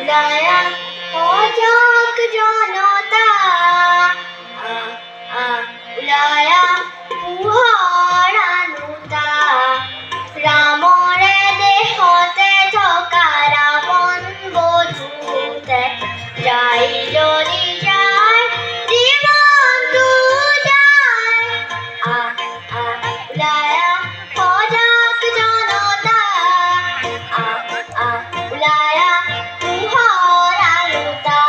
উলায়া অজাক জনতা উলায়া পুহারানুতা রামৰে দেহতে থকা ৰাৱণ বধূতে যাই যদি যায় জীৱনটো যায় উলায়া অজাক জনতা উলায়া পুহাৰানুতা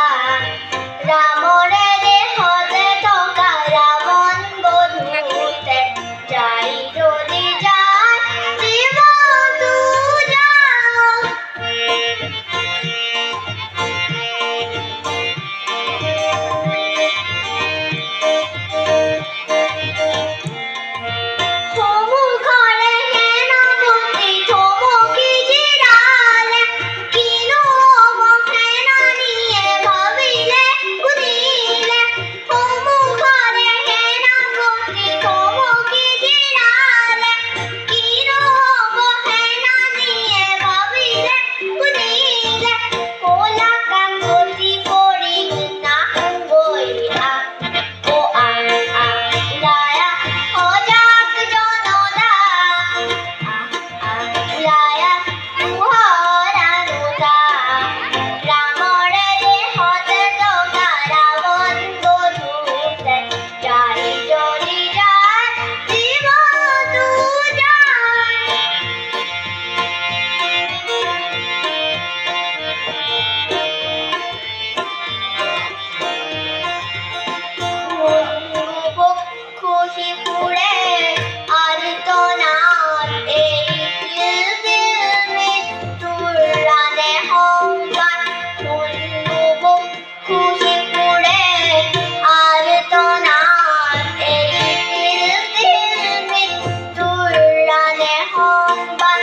ৰামৰে দেহতে থকা ৰাৱণ বধূতে যাই যদি যায় জীৱনটো যায় সমুখৰে সেনাপতি থমকি জিৰালে কিনো হ'ব সেনানীয়ে ভাবিলে সুধিলে সমুখৰে সেনাপতি থমকি জিৰালে কিনো হ'ব সেনানীয়ে ভাবিলে সুধিলে ক'লা কাকতি পৰি নাহগৈ উলায়া অজাক জনতা উলায়া পুহাৰানুতা ৰামৰে দেহতে থকা ৰাৱণ বধূতে যাই যদি যায় জীৱনটো যায় খুশি ফুৰে আৰ্তনাদ এৰিছিল মৃত্যুৰ ৰাণে সংবাদ খুশি ফুৰে আৰ্তনাদ এৰিছিল মৃত্যুৰ ৰাণে সংবাদ